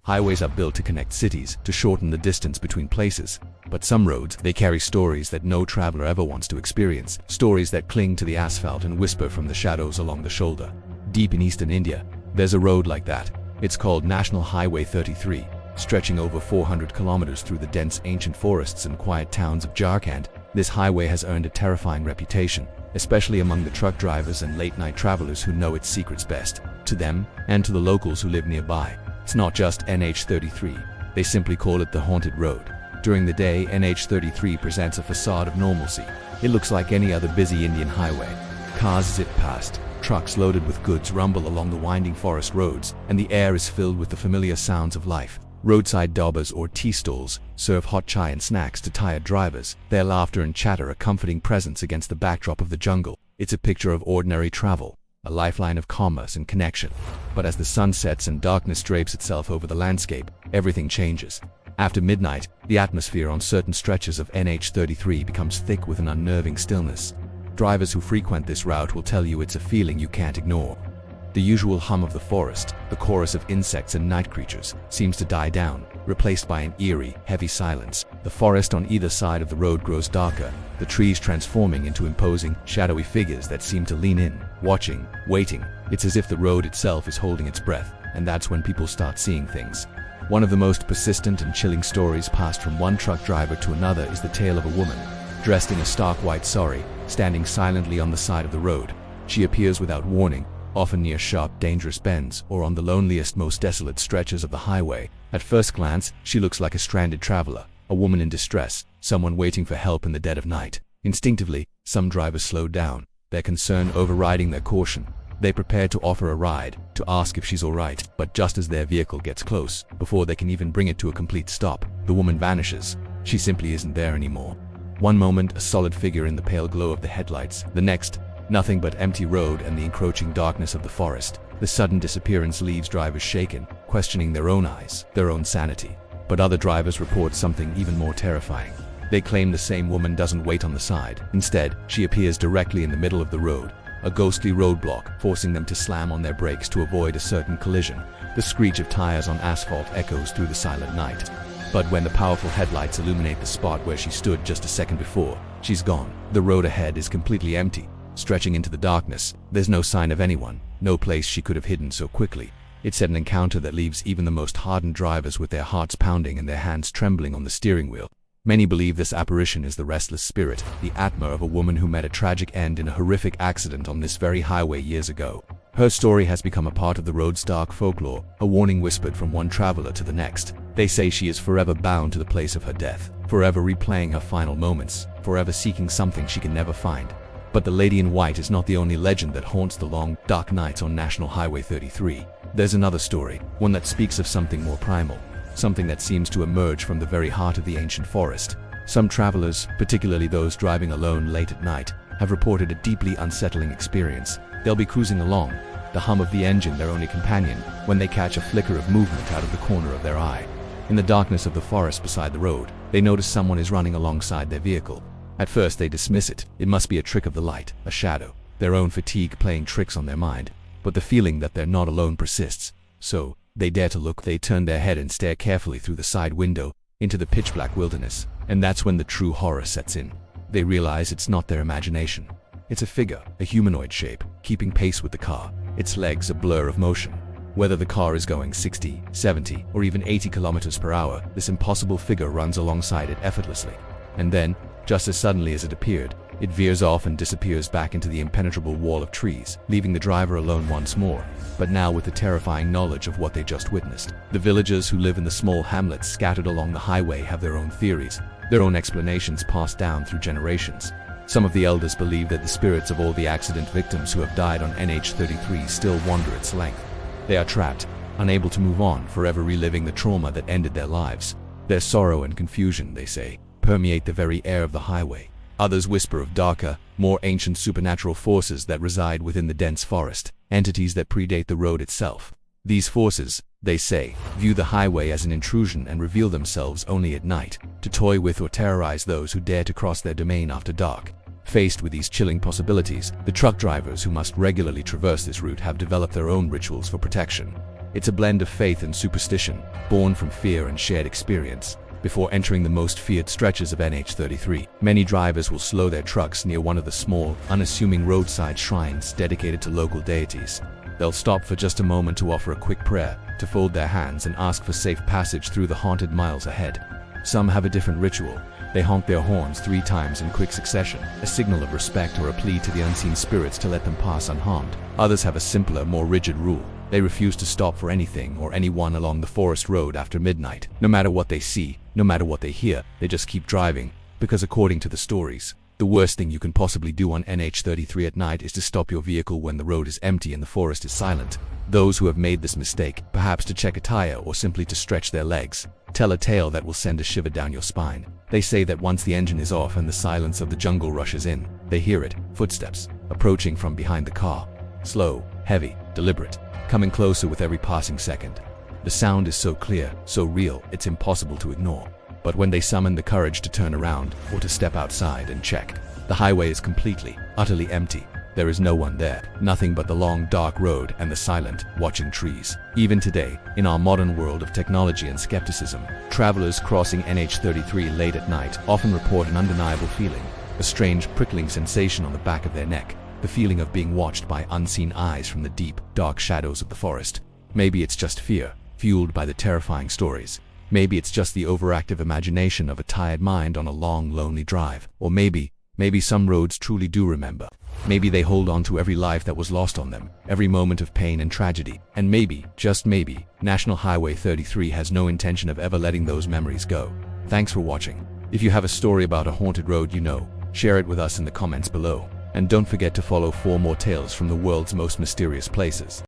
Highways are built to connect cities, to shorten the distance between places. But some roads, they carry stories that no traveler ever wants to experience, stories that cling to the asphalt and whisper from the shadows along the shoulder. Deep in eastern India, there's a road like that. It's called National Highway 33, stretching over 400 kilometers through the dense ancient forests and quiet towns of Jharkhand. This highway has earned a terrifying reputation, especially among the truck drivers and late-night travelers who know its secrets best. To them, and to the locals who live nearby, it's not just NH33, they simply call it the Haunted Road. During the day, NH33 presents a facade of normalcy. It looks like any other busy Indian highway. Cars zip past, trucks loaded with goods rumble along the winding forest roads, and the air is filled with the familiar sounds of life. Roadside dabbas or tea stalls serve hot chai and snacks to tired drivers, their laughter and chatter a comforting presence against the backdrop of the jungle. It's a picture of ordinary travel, a lifeline of commerce and connection. But as the sun sets and darkness drapes itself over the landscape, everything changes. After midnight, the atmosphere on certain stretches of NH33 becomes thick with an unnerving stillness. Drivers who frequent this route will tell you it's a feeling you can't ignore. The usual hum of the forest, the chorus of insects and night creatures, seems to die down, replaced by an eerie, heavy silence. The forest on either side of the road grows darker, the trees transforming into imposing, shadowy figures that seem to lean in, watching, waiting. It's as if the road itself is holding its breath, and that's when people start seeing things. One of the most persistent and chilling stories passed from one truck driver to another is the tale of a woman, dressed in a stark white sari, standing silently on the side of the road. She appears without warning, often near sharp, dangerous bends or on the loneliest, most desolate stretches of the highway. At first glance, she looks like a stranded traveler, a woman in distress, someone waiting for help in the dead of night. Instinctively, some drivers slow down, their concern overriding their caution. They prepare to offer a ride, to ask if she's alright, but just as their vehicle gets close, before they can even bring it to a complete stop, the woman vanishes. She simply isn't there anymore. One moment, a solid figure in the pale glow of the headlights. The next, nothing but empty road and the encroaching darkness of the forest. The sudden disappearance leaves drivers shaken, questioning their own eyes, their own sanity. But other drivers report something even more terrifying. They claim the same woman doesn't wait on the side. Instead, she appears directly in the middle of the road, a ghostly roadblock, forcing them to slam on their brakes to avoid a certain collision. The screech of tires on asphalt echoes through the silent night. But when the powerful headlights illuminate the spot where she stood just a second before, she's gone. The road ahead is completely empty. Stretching into the darkness, there's no sign of anyone, no place she could have hidden so quickly. It's an encounter that leaves even the most hardened drivers with their hearts pounding and their hands trembling on the steering wheel. Many believe this apparition is the restless spirit, the Atma of a woman who met a tragic end in a horrific accident on this very highway years ago. Her story has become a part of the road's dark folklore, a warning whispered from one traveler to the next. They say she is forever bound to the place of her death, forever replaying her final moments, forever seeking something she can never find. But the Lady in White is not the only legend that haunts the long, dark nights on National Highway 33. There's another story, one that speaks of something more primal, something that seems to emerge from the very heart of the ancient forest. Some travelers, particularly those driving alone late at night, have reported a deeply unsettling experience. They'll be cruising along, the hum of the engine their only companion, when they catch a flicker of movement out of the corner of their eye. In the darkness of the forest beside the road, they notice someone is running alongside their vehicle. At first they dismiss it. It must be a trick of the light, a shadow, their own fatigue playing tricks on their mind. But the feeling that they're not alone persists. So, they dare to look. They turn their head and stare carefully through the side window into the pitch-black wilderness. And that's when the true horror sets in. They realize it's not their imagination. It's a figure, a humanoid shape, keeping pace with the car, its legs a blur of motion. Whether the car is going 60, 70, or even 80 kilometers per hour, this impossible figure runs alongside it effortlessly. And then, just as suddenly as it appeared, it veers off and disappears back into the impenetrable wall of trees, leaving the driver alone once more, but now with the terrifying knowledge of what they just witnessed. The villagers who live in the small hamlets scattered along the highway have their own theories, their own explanations passed down through generations. Some of the elders believe that the spirits of all the accident victims who have died on NH33 still wander its length. They are trapped, unable to move on, forever reliving the trauma that ended their lives. Their sorrow and confusion, they say, permeate the very air of the highway. Others whisper of darker, more ancient supernatural forces that reside within the dense forest, entities that predate the road itself. These forces, they say, view the highway as an intrusion and reveal themselves only at night, to toy with or terrorize those who dare to cross their domain after dark. Faced with these chilling possibilities, the truck drivers who must regularly traverse this route have developed their own rituals for protection. It's a blend of faith and superstition, born from fear and shared experience. Before entering the most feared stretches of NH33, many drivers will slow their trucks near one of the small, unassuming roadside shrines dedicated to local deities. They'll stop for just a moment to offer a quick prayer, to fold their hands and ask for safe passage through the haunted miles ahead. Some have a different ritual. They honk their horns 3 times in quick succession, a signal of respect or a plea to the unseen spirits to let them pass unharmed. Others have a simpler, more rigid rule. They refuse to stop for anything or anyone along the forest road after midnight. No matter what they see, no matter what they hear, they just keep driving, because according to the stories, the worst thing you can possibly do on NH33 at night is to stop your vehicle when the road is empty and the forest is silent. Those who have made this mistake, perhaps to check a tire or simply to stretch their legs, tell a tale that will send a shiver down your spine. They say that once the engine is off and the silence of the jungle rushes in, they hear it, footsteps, approaching from behind the car. Slow, heavy, deliberate, coming closer with every passing second. The sound is so clear, so real, it's impossible to ignore. But when they summon the courage to turn around or to step outside and check, the highway is completely, utterly empty. There is no one there, nothing but the long, dark road and the silent, watching trees. Even today, in our modern world of technology and skepticism, travelers crossing NH33 late at night often report an undeniable feeling, a strange, prickling sensation on the back of their neck, the feeling of being watched by unseen eyes from the deep, dark shadows of the forest. Maybe it's just fear, fueled by the terrifying stories. Maybe it's just the overactive imagination of a tired mind on a long, lonely drive. Or maybe some roads truly do remember. Maybe they hold on to every life that was lost on them, every moment of pain and tragedy. And maybe, just maybe, National Highway 33 has no intention of ever letting those memories go. Thanks for watching. If you have a story about a haunted road you know, share it with us in the comments below. And don't forget to follow 4 more tales from the world's most mysterious places.